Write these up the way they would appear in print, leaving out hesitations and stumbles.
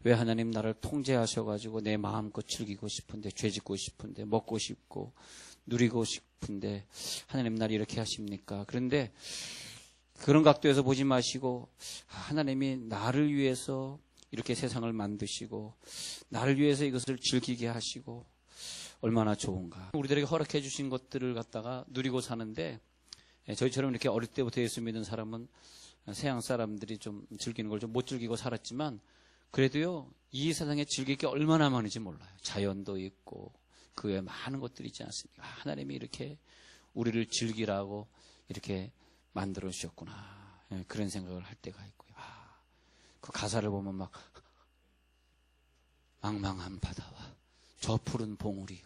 왜 하나님 나를 통제하셔가지고 내 마음껏 즐기고 싶은데, 죄 짓고 싶은데, 먹고 싶고 누리고 싶은데 하나님 나를 이렇게 하십니까? 그런데 그런 각도에서 보지 마시고 하나님이 나를 위해서 이렇게 세상을 만드시고 나를 위해서 이것을 즐기게 하시고 얼마나 좋은가. 우리들에게 허락해 주신 것들을 갖다가 누리고 사는데, 저희처럼 이렇게 어릴 때부터 예수 믿는 사람은 서양 사람들이 좀 즐기는 걸 좀 못 즐기고 살았지만, 그래도요 이 세상에 즐길 게 얼마나 많은지 몰라요. 자연도 있고 그 외에 많은 것들이 있지 않습니까? 하나님이 이렇게 우리를 즐기라고 이렇게 만들어 주셨구나, 그런 생각을 할 때가 있고요. 그 가사를 보면 막 망망한 바다와 저 푸른 봉우리,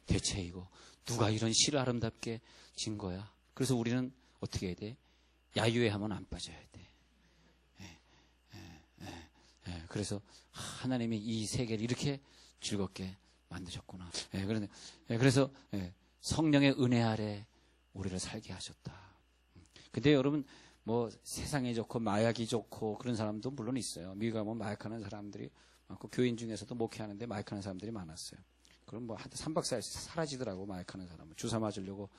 대체 이거 누가 이런 시를 아름답게 진 거야? 그래서 우리는 어떻게 해야 돼? 야유회 하면 안 빠져야 돼. 그래서 하나님이 이 세계를 이렇게 즐겁게 만드셨구나. 그래서 성령의 은혜 아래 우리를 살게 하셨다. 근데 여러분, 뭐 세상이 좋고 마약이 좋고 그런 사람도 물론 있어요. 미국에 가면 마약하는 사람들이 많고, 교인 중에서도 목회하는데 마약하는 사람들이 많았어요. 그럼 뭐 한 3박 4일 사라지더라고. 마약하는 사람은 주사 맞으려고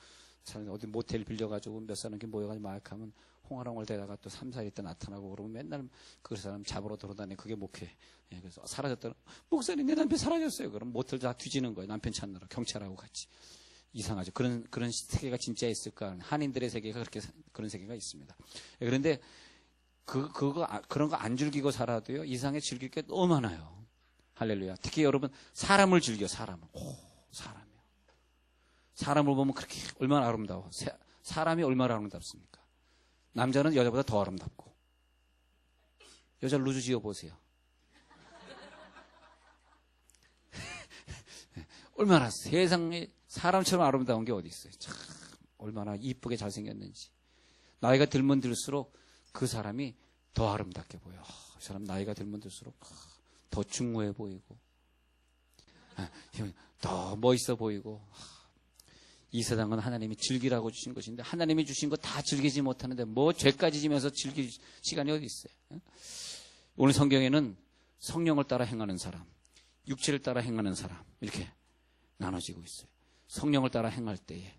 어디 모텔 빌려가지고 몇 사람 이렇게 모여가지고 마약하면 홍아랑을 대다가 또 3, 4일 있다 나타나고 그러면 맨날 그 사람 잡으러 돌아다니고, 그게 목회. 그래서 사라졌다. 목사님, 내 남편 사라졌어요. 그럼 모텔 다 뒤지는 거예요. 남편 찾느라 경찰하고 같이. 이상하죠. 그런 세계가 진짜 있을까? 한인들의 세계가 그런 세계가 있습니다. 그런데 그런 거 안 즐기고 살아도요, 이 세상에 즐길 게 너무 많아요. 할렐루야. 특히 여러분, 사람을 즐겨, 사람을. 사람이요. 사람을 보면 그렇게 얼마나 아름다워. 사람이 얼마나 아름답습니까? 남자는 여자보다 더 아름답고. 여자 루즈 지어 보세요. 얼마나 세상에 사람처럼 아름다운 게 어디 있어요. 참 얼마나 이쁘게 잘생겼는지. 나이가 들면 들수록 그 사람이 더 아름답게 보여. 그 사람 나이가 들면 들수록 더 중후해 보이고 더 멋있어 보이고. 이 세상은 하나님이 즐기라고 주신 것인데, 하나님이 주신 거 다 즐기지 못하는데 뭐 죄까지 지면서 즐길 시간이 어디 있어요? 오늘 성경에는 성령을 따라 행하는 사람, 육체를 따라 행하는 사람, 이렇게 나눠지고 있어요. 성령을 따라 행할 때에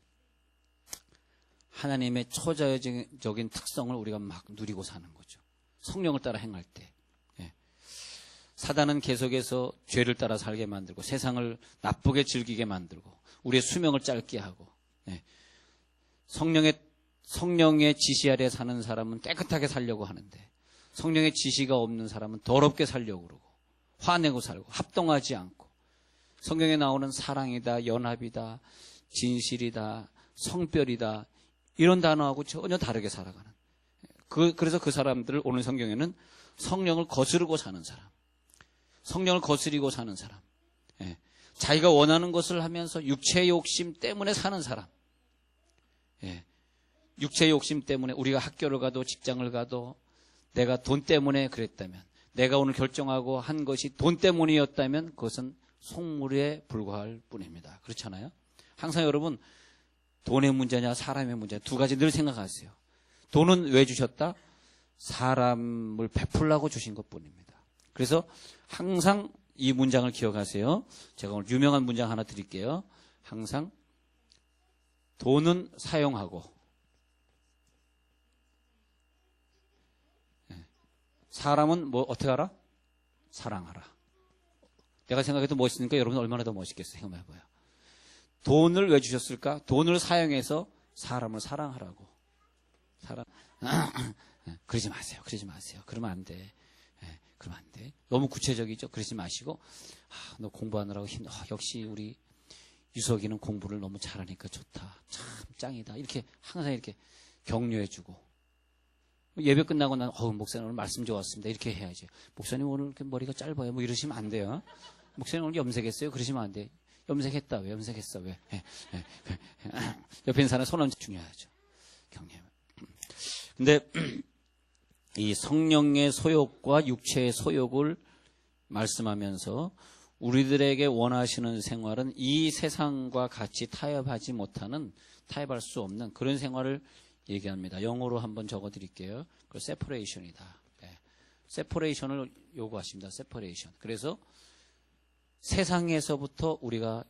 하나님의 초자연적인 특성을 우리가 막 누리고 사는 거죠. 성령을 따라 행할 때. 사단은 계속해서 죄를 따라 살게 만들고 세상을 나쁘게 즐기게 만들고 우리의 수명을 짧게 하고, 성령의 지시 아래 사는 사람은 깨끗하게 살려고 하는데, 성령의 지시가 없는 사람은 더럽게 살려고 그러고 화내고 살고 합동하지 않고, 성경에 나오는 사랑이다, 연합이다, 진실이다, 성별이다, 이런 단어하고 전혀 다르게 살아가는, 그래서 그 사람들을 오늘 성경에는 성령을 거스르고 사는 사람, 성령을 거스리고 사는 사람, 자기가 원하는 것을 하면서 육체의 욕심 때문에 사는 사람, 육체의 욕심 때문에 우리가 학교를 가도 직장을 가도 내가 돈 때문에 그랬다면, 내가 오늘 결정하고 한 것이 돈 때문이었다면 그것은 속물에 불과할 뿐입니다. 그렇잖아요? 항상 여러분, 돈의 문제냐 사람의 문제냐 두 가지 늘 생각하세요. 돈은 왜 주셨다? 사람을 베풀라고 주신 것뿐입니다. 그래서 항상 이 문장을 기억하세요. 제가 오늘 유명한 문장 하나 드릴게요. 항상 돈은 사용하고 사람은 뭐 어떻게 하라? 사랑하라. 내가 생각해도 멋있으니까 여러분 얼마나 더 멋있겠어요. 생각해봐요. 돈을 왜 주셨을까? 돈을 사용해서 사람을 사랑하라고. 그러지 마세요. 그러지 마세요. 그러면 안 돼. 그러면 안 돼. 너무 구체적이죠. 그러지 마시고, 너 공부하느라고 역시 우리 유석이는 공부를 너무 잘하니까 좋다. 참 짱이다. 이렇게 항상 이렇게 격려해주고, 예배 끝나고 난 목사님 오늘 말씀 좋았습니다. 이렇게 해야지. 목사님 오늘 이렇게 머리가 짧아요. 뭐 이러시면 안 돼요. 목사님 오늘 염색했어요. 그러시면 안 돼. 염색했다. 왜 염색했어? 왜? 옆에 있는 사람 손은 중요하죠. 격려. 근데 이 성령의 소욕과 육체의 소욕을 말씀하면서 우리들에게 원하시는 생활은 이 세상과 같이 타협할 수 없는 그런 생활을 얘기합니다. 영어로 한번 적어 드릴게요. 그 separation이다. 세퍼레이션을 요구하십니다. 세퍼레이션. 그래서 세상에서부터 우리가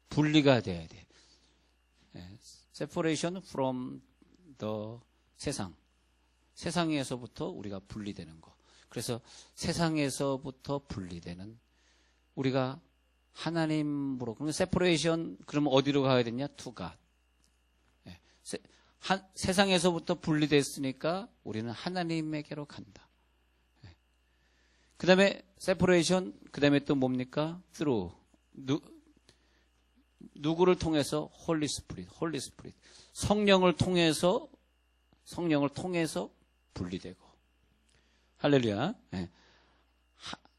분리가 돼야 돼. separation from the 세상. 세상에서부터 우리가 분리되는 거. 그래서 세상에서부터 분리되는 우리가 하나님으로. 그러면 separation 그러면 어디로 가야 되냐? to God. 세상에서부터 분리됐으니까 우리는 하나님에게로 간다. 그 다음에 separation, 그 다음에 또 뭡니까? through. 누구를 통해서? Holy Spirit. 성령을 통해서 분리되고. 할렐루야.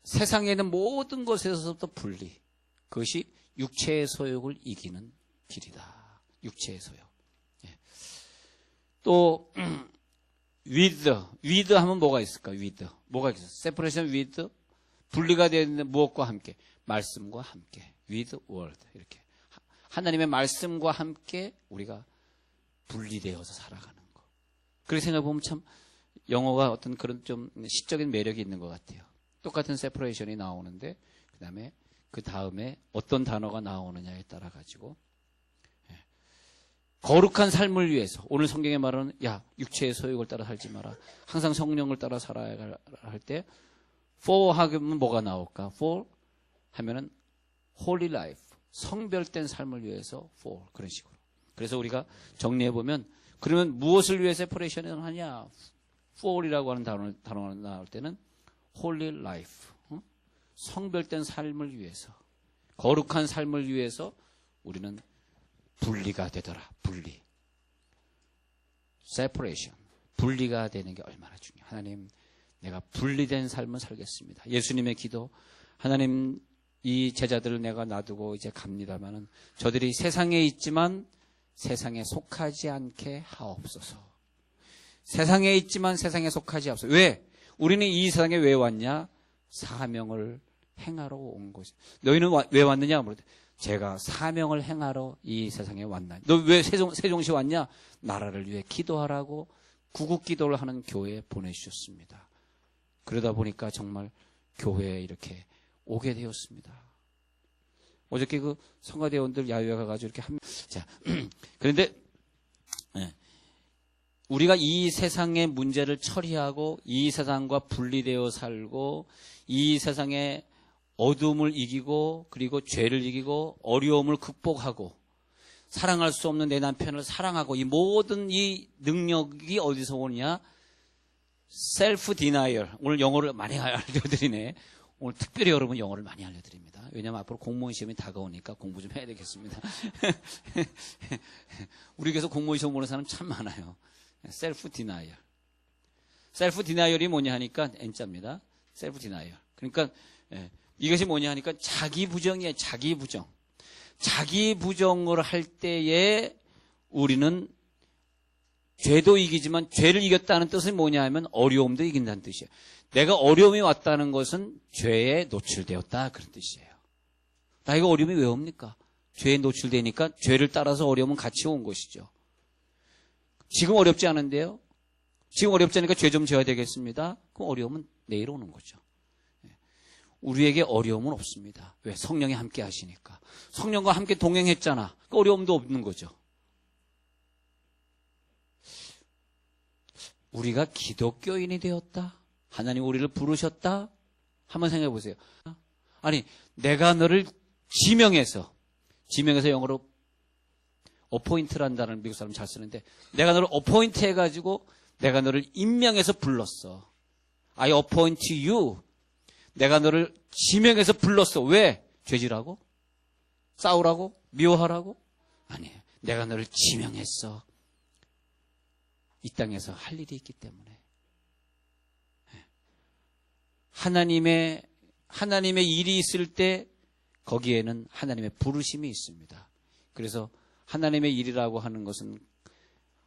세상에 있는 모든 것에서부터 분리. 그것이 육체의 소욕을 이기는 길이다. 육체의 소욕. 또 with 하면 뭐가 있을까? 뭐가 있어? separation with 분리가 되는 무엇과 함께? 말씀과 함께. with word 이렇게 하나님의 말씀과 함께 우리가 분리되어서 살아가는 거. 그렇게 생각해 보면 참 영어가 어떤 그런 좀 시적인 매력이 있는 것 같아요. 똑같은 separation이 나오는데 그 다음에 어떤 단어가 나오느냐에 따라 가지고. 거룩한 삶을 위해서 오늘 성경에 말하는 육체의 소욕을 따라 살지 마라. 항상 성령을 따라 살아야 할 때 for 하면 뭐가 나올까? for 하면은 holy life. 성별된 삶을 위해서 for 그런 식으로. 그래서 우리가 정리해 보면 그러면 무엇을 위해 세퍼레이션을 하냐? for이라고 하는 단어가 나올 때는 holy life. 성별된 삶을 위해서 거룩한 삶을 위해서 우리는 분리가 되더라. 분리. separation. 분리가 되는 게 얼마나 중요해요. 하나님, 내가 분리된 삶을 살겠습니다. 예수님의 기도. 하나님, 이 제자들을 내가 놔두고 이제 갑니다마는 저들이 세상에 있지만 세상에 속하지 않게 하옵소서. 세상에 있지만 세상에 속하지 않소서. 왜? 우리는 이 세상에 왜 왔냐? 사명을 행하러 온 것이. 너희는 왜 왔느냐? 제가 사명을 행하러 이 세상에 왔나? 너 왜 세종시 왔냐? 나라를 위해 기도하라고 구국 기도를 하는 교회에 보내주셨습니다. 그러다 보니까 정말 교회에 이렇게 오게 되었습니다. 어저께 그 성가대원들 야유회 가가지고 이렇게 자, 그런데 우리가 이 세상의 문제를 처리하고 이 세상과 분리되어 살고 이 세상의 어둠을 이기고 그리고 죄를 이기고 어려움을 극복하고 사랑할 수 없는 내 남편을 사랑하고 이 모든 이 능력이 어디서 오느냐? 셀프 디나이얼. 오늘 영어를 많이 알려드리네. 오늘 특별히 여러분 영어를 많이 알려드립니다. 왜냐하면 앞으로 공무원 시험이 다가오니까 공부 좀 해야 되겠습니다. 우리 교회에서 공무원 시험 보는 사람 참 많아요. 셀프 디나이얼. 셀프 디나이얼이 뭐냐 하니까 N자입니다. 셀프 디나이얼. 그러니까 이것이 뭐냐 하니까 자기 부정이에요. 자기 부정. 자기 부정을 할 때에 우리는 죄도 이기지만 죄를 이겼다는 뜻은 뭐냐 하면 어려움도 이긴다는 뜻이에요. 내가 어려움이 왔다는 것은 죄에 노출되었다 그런 뜻이에요. 나이가 어려움이 왜 옵니까? 죄에 노출되니까 죄를 따라서 어려움은 같이 온 것이죠. 지금 어렵지 않은데요. 지금 어렵지 않으니까 죄 좀 져야 되겠습니다. 그럼 어려움은 내일 오는 거죠. 우리에게 어려움은 없습니다. 왜? 성령이 함께 하시니까. 성령과 함께 동행했잖아. 그 어려움도 없는 거죠. 우리가 기독교인이 되었다. 하나님 우리를 부르셨다. 한번 생각해 보세요. 아니, 내가 너를 지명해서 영어로 어포인트라는 단어를 미국 사람 잘 쓰는데 내가 너를 어포인트 해가지고 내가 너를 임명해서 불렀어. I appoint you. 내가 너를 지명해서 불렀어. 왜? 죄지라고? 싸우라고? 미워하라고? 아니에요. 내가 너를 지명했어. 이 땅에서 할 일이 있기 때문에. 하나님의 일이 있을 때 거기에는 하나님의 부르심이 있습니다. 그래서 하나님의 일이라고 하는 것은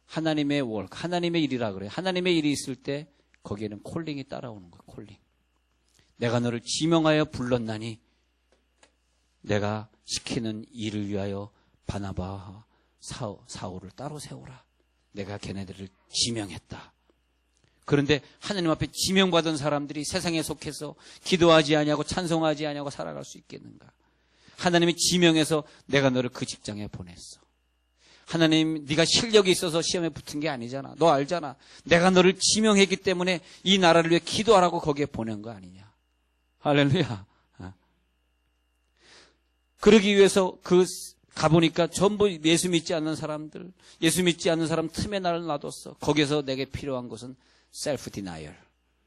하나님의 work, 하나님의 일이라고 그래요. 하나님의 일이 있을 때 거기에는 콜링이 따라오는 거예요. 콜링. 내가 너를 지명하여 불렀나니 내가 시키는 일을 위하여 바나바와 사울을 따로 세우라. 내가 걔네들을 지명했다. 그런데 하나님 앞에 지명받은 사람들이 세상에 속해서 기도하지 아니하고 찬송하지 아니하고 살아갈 수 있겠는가? 하나님이 지명해서 내가 너를 그 직장에 보냈어. 하나님, 네가 실력이 있어서 시험에 붙은 게 아니잖아. 너 알잖아. 내가 너를 지명했기 때문에 이 나라를 위해 기도하라고 거기에 보낸 거 아니냐. 할렐루야. 그러기 위해서 가보니까 전부 예수 믿지 않는 사람들, 예수 믿지 않는 사람 틈에 나를 놔뒀어. 거기서 내게 필요한 것은 셀프 디나이얼.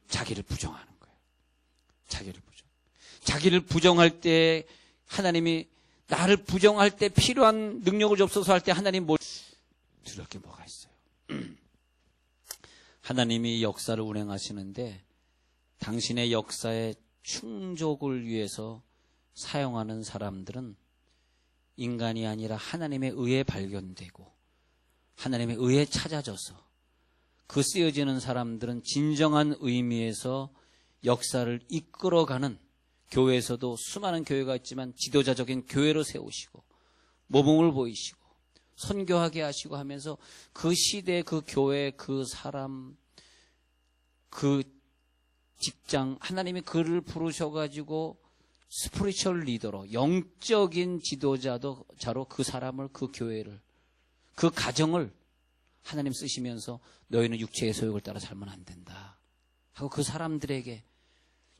자기를 부정하는 거예요. 자기를 부정할 때 하나님이 나를 부정할 때 필요한 능력을 줍소서 할 때 하나님 두려울 게 뭐가 있어요? 하나님이 역사를 운행하시는데 당신의 역사의 충족을 위해서 사용하는 사람들은 인간이 아니라 하나님의 의에 발견되고 하나님의 의에 찾아져서 그 쓰여지는 사람들은 진정한 의미에서 역사를 이끌어가는, 교회에서도 수많은 교회가 있지만 지도자적인 교회로 세우시고 모범을 보이시고 선교하게 하시고 하면서 그 시대, 그 교회, 그 사람, 그 직장, 하나님이 그를 부르셔가지고 스피리추얼 리더로, 영적인 지도자로 그 사람을, 그 교회를, 그 가정을 하나님 쓰시면서 너희는 육체의 소욕을 따라 살면 안 된다 하고 그 사람들에게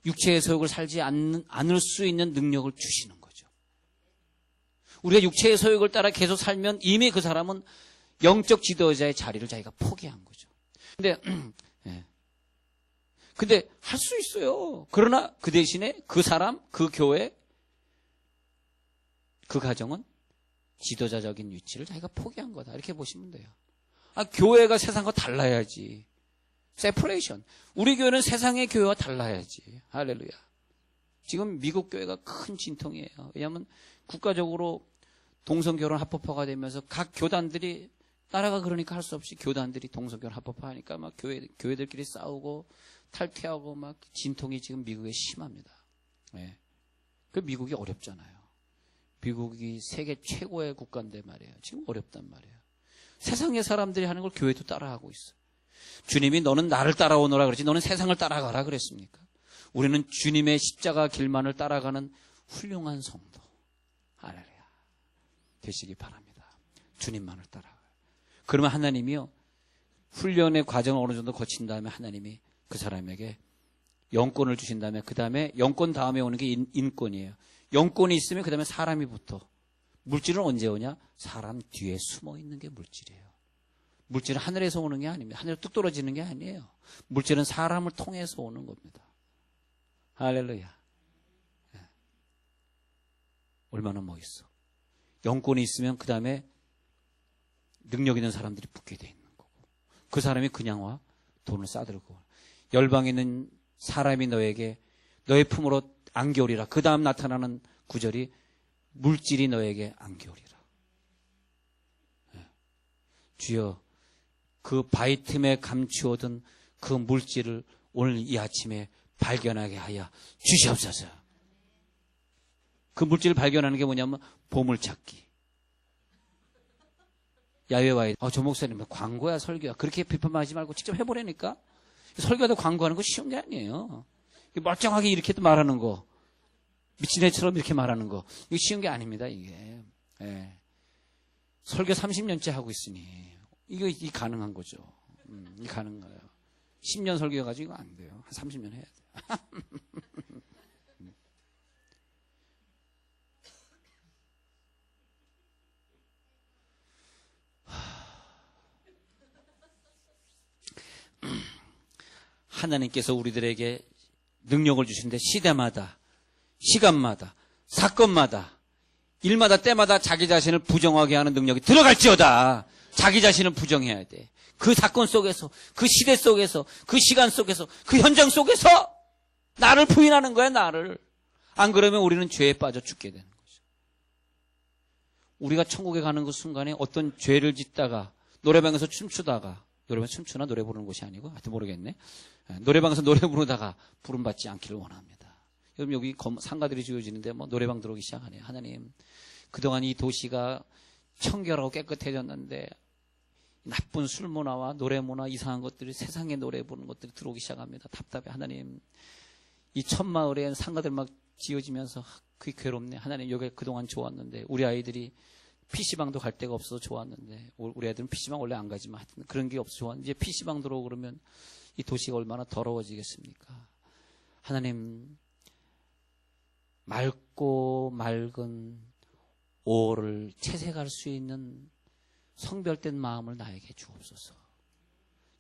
육체의 소욕을 살지 않을 수 있는 능력을 주시는 거죠. 우리가 육체의 소욕을 따라 계속 살면 이미 그 사람은 영적 지도자의 자리를 자기가 포기한 거죠. 근데 할 수 있어요. 그러나 그 대신에 그 사람, 그 교회, 그 가정은 지도자적인 위치를 자기가 포기한 거다. 이렇게 보시면 돼요. 교회가 세상과 달라야지. 세퍼레이션. 우리 교회는 세상의 교회와 달라야지. 할렐루야. 지금 미국 교회가 큰 진통이에요. 왜냐하면 국가적으로 동성결혼 합법화가 되면서 각 교단들이, 나라가 그러니까 할 수 없이 교단들이 동성결혼 합법화하니까 막 교회들끼리 싸우고 탈퇴하고 막 진통이 지금 미국에 심합니다. 네. 그 미국이 어렵잖아요. 미국이 세계 최고의 국가인데 말이에요. 지금 어렵단 말이에요. 세상의 사람들이 하는 걸 교회도 따라하고 있어. 주님이 너는 나를 따라오너라 그러지 너는 세상을 따라가라 그랬습니까? 우리는 주님의 십자가 길만을 따라가는 훌륭한 성도, 할렐루야, 되시기 바랍니다. 주님만을 따라가요. 그러면 하나님이요, 훈련의 과정을 어느 정도 거친 다음에 하나님이 그 사람에게 영권을 주신 다음에, 그 다음에 영권 다음에 오는 게 인권이에요. 영권이 있으면 그 다음에 사람이 붙어. 물질은 언제 오냐? 사람 뒤에 숨어 있는 게 물질이에요. 물질은 하늘에서 오는 게 아닙니다. 하늘에 뚝 떨어지는 게 아니에요. 물질은 사람을 통해서 오는 겁니다. 할렐루야. 네. 얼마나 멋있어. 영권이 있으면 그 다음에 능력 있는 사람들이 붙게 돼 있는 거고, 그 사람이 그냥 와 돈을 싸들고, 열방에 있는 사람이 너에게 너의 품으로 안겨오리라. 그 다음 나타나는 구절이 물질이 너에게 안겨오리라. 네. 주여, 그 바위 틈에 감추어둔 그 물질을 오늘 이 아침에 발견하게 하여 주시옵소서. 그 물질을 발견하는 게 뭐냐면 보물찾기. 야외 와야 돼. 저 목사님 광고야 설교야. 그렇게 비판하지 말고 직접 해보라니까. 설교도 광고하는 거 쉬운 게 아니에요. 멀쩡하게 이렇게 말하는 거, 미친 애처럼 이렇게 말하는 거, 이거 쉬운 게 아닙니다. 이게. 예. 설교 30년째 하고 있으니 이게 가능한 거죠. 이게 가능한 거예요. 10년 설교해가지고 이거 안 돼요. 한 30년 해야 돼요. 하나님께서 우리들에게 능력을 주시는데 시대마다, 시간마다, 사건마다, 일마다, 때마다 자기 자신을 부정하게 하는 능력이 들어갈지어다. 자기 자신을 부정해야 돼. 그 사건 속에서, 그 시대 속에서, 그 시간 속에서, 그 현장 속에서 나를 부인하는 거야, 나를. 안 그러면 우리는 죄에 빠져 죽게 되는 거죠. 우리가 천국에 가는 그 순간에 어떤 죄를 짓다가 노래방에서 춤추다가, 노래방 춤추나 노래 부르는 곳이 아니고 하여튼 모르겠네. 노래방에서 노래 부르다가 부름받지 않기를 원합니다. 여러분, 여기 상가들이 지어지는데 뭐 노래방 들어오기 시작하네요. 하나님, 그동안 이 도시가 청결하고 깨끗해졌는데 나쁜 술 문화와 노래 문화, 이상한 것들이, 세상에 노래 부르는 것들이 들어오기 시작합니다. 답답해. 하나님, 이 촌마을에 상가들 막 지어지면서 그게 괴롭네. 하나님, 여기 그동안 좋았는데, 우리 아이들이 PC방도 갈 데가 없어서 좋았는데, 우리 아이들은 PC방 원래 안 가지만 하여튼 그런 게 없어서 좋았는데, 이제 PC방 들어오고 그러면 이 도시가 얼마나 더러워지겠습니까? 하나님, 맑고 맑은 오를 채색할 수 있는 성별된 마음을 나에게 주옵소서.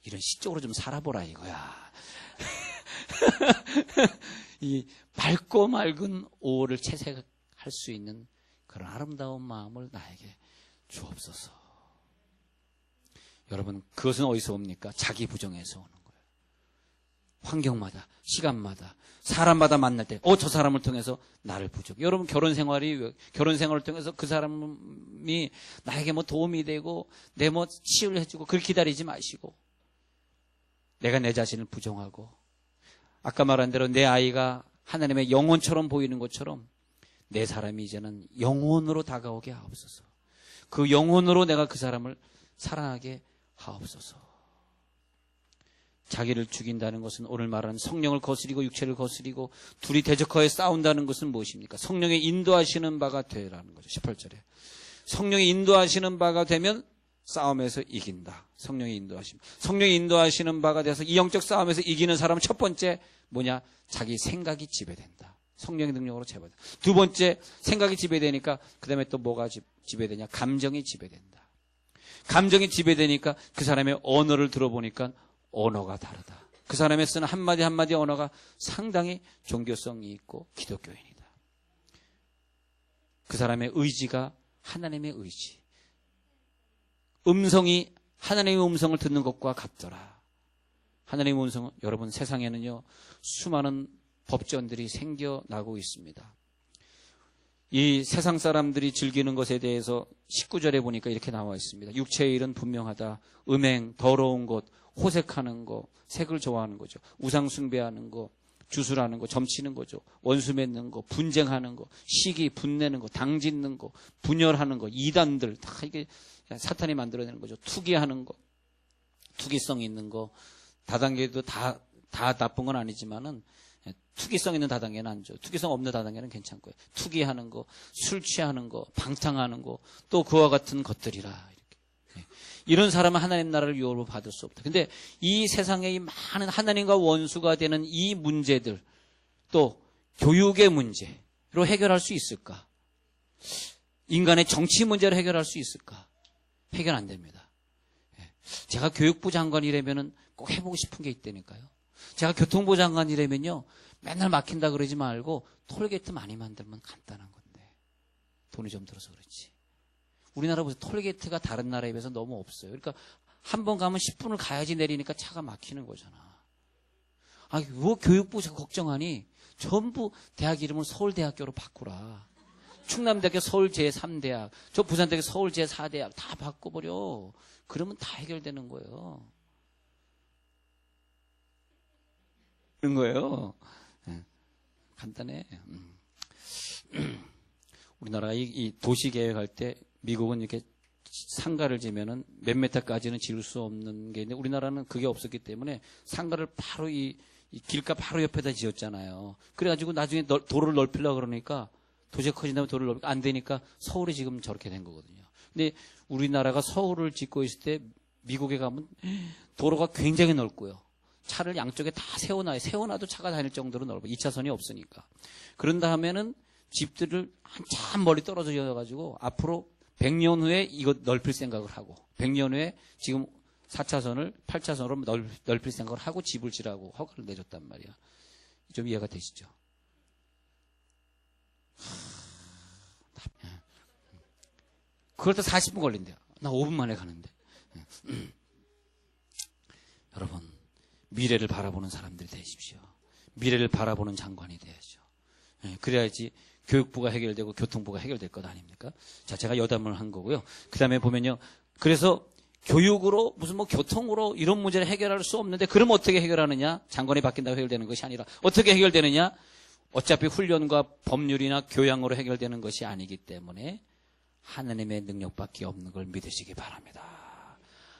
이런 시적으로 좀 살아보라 이거야. 이 맑고 맑은 오를 채색할 수 있는 그런 아름다운 마음을 나에게 주옵소서. 여러분, 그것은 어디서 옵니까? 자기 부정에서 오는 거예요. 환경마다, 시간마다, 사람마다 만날 때, 저 사람을 통해서 나를 부정. 여러분, 결혼 생활을 통해서 그 사람이 나에게 뭐 도움이 되고, 내 뭐 치유를 해주고, 그걸 기다리지 마시고, 내가 내 자신을 부정하고, 아까 말한 대로 내 아이가 하나님의 영혼처럼 보이는 것처럼, 내 사람이 이제는 영혼으로 다가오게 하옵소서. 그 영혼으로 내가 그 사람을 사랑하게 하옵소서. 자기를 죽인다는 것은 오늘 말하는 성령을 거스리고 육체를 거스리고 둘이 대적하여 싸운다는 것은 무엇입니까? 성령의 인도하시는 바가 되라는 거죠. 18절에. 성령이 인도하시는 바가 되면 싸움에서 이긴다. 성령이 인도하시는 바가 돼서 이 영적 싸움에서 이기는 사람은 첫 번째 뭐냐? 자기 생각이 지배된다. 성령의 능력으로 제거된다. 두 번째, 생각이 지배되니까 그 다음에 또 뭐가 지배되냐? 감정이 지배된다. 감정이 지배되니까 그 사람의 언어를 들어보니까 언어가 다르다. 그 사람의 쓰는 한마디 한마디 언어가 상당히 종교성이 있고 기독교인이다. 그 사람의 의지가 하나님의 의지. 음성이 하나님의 음성을 듣는 것과 같더라. 하나님의 음성은, 여러분, 세상에는요 수많은 법전들이 생겨나고 있습니다. 이 세상 사람들이 즐기는 것에 대해서 19절에 보니까 이렇게 나와 있습니다. 육체의 일은 분명하다. 음행, 더러운 것, 호색하는 거, 색을 좋아하는 거죠. 우상 숭배하는 거, 주술하는 거, 점치는 거죠. 원수 맺는 거, 분쟁하는 거, 시기, 분내는 거, 당짓는 거, 분열하는 거, 이단들 다 이게 사탄이 만들어내는 거죠. 투기하는 거, 투기성 있는 거, 다단계도 다 나쁜 건 아니지만은 투기성 있는 다단계는 안 좋아요. 투기성 없는 다단계는 괜찮고요. 투기하는 거, 술 취하는 거, 방탕하는 거, 또 그와 같은 것들이라. 이렇게. 이런 사람은 하나님 나라를 유업으로 받을 수 없다. 근데 이 세상에 이 많은 하나님과 원수가 되는 이 문제들, 또 교육의 문제로 해결할 수 있을까? 인간의 정치 문제를 해결할 수 있을까? 해결 안 됩니다. 제가 교육부 장관이라면은 꼭 해보고 싶은 게 있다니까요. 제가 교통부 장관이라면요, 맨날 막힌다 그러지 말고 톨게이트 많이 만들면 간단한 건데 돈이 좀 들어서 그렇지. 우리나라 보세요. 톨게이트가 다른 나라에 비해서 너무 없어요. 그러니까 한 번 가면 10분을 가야지 내리니까 차가 막히는 거잖아. 아, 뭐 교육부에서 걱정하니 전부 대학 이름을 서울대학교로 바꾸라. 충남대학교 서울 제3대학, 저 부산대학교 서울 제4대학 다 바꿔버려. 그러면 다 해결되는 거예요. 그런 거예요. 간단해. 우리나라가 이 도시 계획할 때 미국은 이렇게 상가를 지면은 몇 메타까지는 지을 수 없는 게 있는데 우리나라는 그게 없었기 때문에 상가를 바로 이 길가 바로 옆에다 지었잖아요. 그래가지고 나중에 도로를 넓히려고 그러니까 도시가 커진다면 도로를 넓히니까 안 되니까 서울이 지금 저렇게 된 거거든요. 근데 우리나라가 서울을 짓고 있을 때 미국에 가면 도로가 굉장히 넓고요. 차를 양쪽에 다 세워놔요. 세워놔도 차가 다닐 정도로 넓어. 2차선이 없으니까. 그런 다음에는 집들을 한참 멀리 떨어져 가지고 앞으로 100년 후에 이거 넓힐 생각을 하고 100년 후에 지금 4차선을 8차선으로 넓힐 생각을 하고 집을 지라고 허가를 내줬단 말이야. 좀 이해가 되시죠? 그걸 또 40분 걸린대요. 나 5분 만에 가는데. 여러분, 미래를 바라보는 사람들이 되십시오. 미래를 바라보는 장관이 되야죠. 그래야지 교육부가 해결되고 교통부가 해결될 것 아닙니까? 자, 제가 여담을 한 거고요. 그 다음에 보면요. 그래서 교육으로 무슨 뭐 교통으로 이런 문제를 해결할 수 없는데 그럼 어떻게 해결하느냐? 장관이 바뀐다고 해결되는 것이 아니라 어떻게 해결되느냐? 어차피 훈련과 법률이나 교양으로 해결되는 것이 아니기 때문에 하나님의 능력밖에 없는 걸 믿으시기 바랍니다.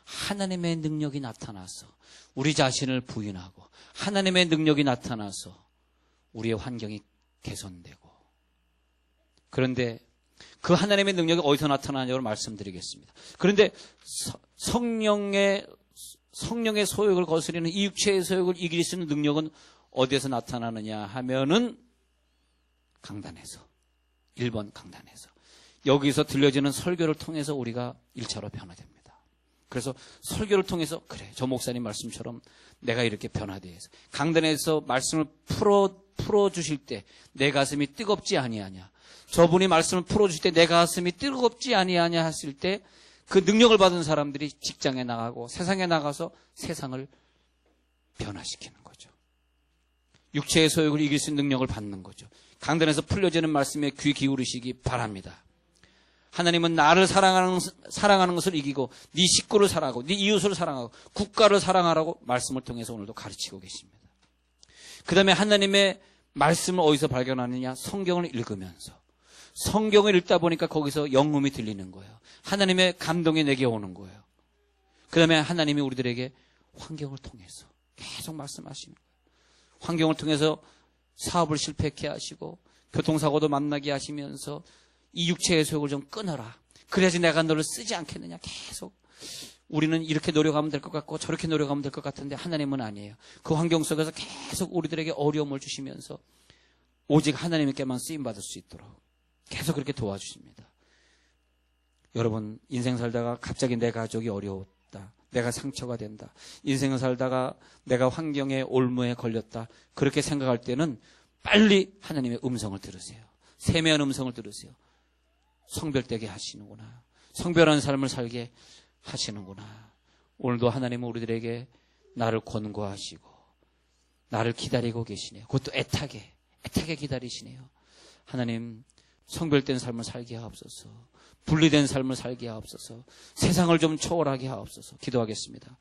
하나님의 능력이 나타나서 우리 자신을 부인하고 하나님의 능력이 나타나서 우리의 환경이 개선되고, 그런데 그 하나님의 능력이 어디서 나타나냐고 말씀드리겠습니다. 그런데 성령의 소욕을 거스리는 이 육체의 소욕을 이길 수 있는 능력은 어디에서 나타나느냐 하면은 강단에서, 1번 강단에서. 여기서 들려지는 설교를 통해서 우리가 1차로 변화됩니다. 그래서 설교를 통해서, 그래, 저 목사님 말씀처럼 내가 이렇게 변화돼서 강단에서 말씀을 풀어주실 때 내 가슴이 뜨겁지 아니하냐, 저분이 말씀을 풀어주실 때 내 가슴이 뜨겁지 아니하냐 했을 때 그 능력을 받은 사람들이 직장에 나가고 세상에 나가서 세상을 변화시키는 거죠. 육체의 소욕을 이길 수 있는 능력을 받는 거죠. 강단에서 풀려지는 말씀에 귀 기울이시기 바랍니다. 하나님은 나를 사랑하는 것을 이기고 네 식구를 사랑하고 네 이웃을 사랑하고 국가를 사랑하라고 말씀을 통해서 오늘도 가르치고 계십니다. 그 다음에 하나님의 말씀을 어디서 발견하느냐? 성경을 읽으면서. 성경을 읽다 보니까 거기서 영음이 들리는 거예요. 하나님의 감동이 내게 오는 거예요. 그 다음에 하나님이 우리들에게 환경을 통해서 계속 말씀하시는 거예요. 환경을 통해서 사업을 실패케 하시고 교통사고도 만나게 하시면서 이 육체의 소욕을 좀 끊어라. 그래야지 내가 너를 쓰지 않겠느냐. 계속 우리는 이렇게 노력하면 될 것 같고 저렇게 노력하면 될 것 같은데 하나님은 아니에요. 그 환경 속에서 계속 우리들에게 어려움을 주시면서 오직 하나님께만 쓰임받을 수 있도록 계속 그렇게 도와주십니다. 여러분, 인생 살다가 갑자기 내 가족이 어려웠다, 내가 상처가 된다, 인생을 살다가 내가 환경의 올무에 걸렸다, 그렇게 생각할 때는 빨리 하나님의 음성을 들으세요. 세미한 음성을 들으세요. 성별되게 하시는구나, 성별한 삶을 살게 하시는구나. 오늘도 하나님은 우리들에게 나를 권고하시고 나를 기다리고 계시네요. 그것도 애타게 기다리시네요. 하나님, 성별된 삶을 살게 하옵소서. 분리된 삶을 살게 하옵소서. 세상을 좀 초월하게 하옵소서. 기도하겠습니다.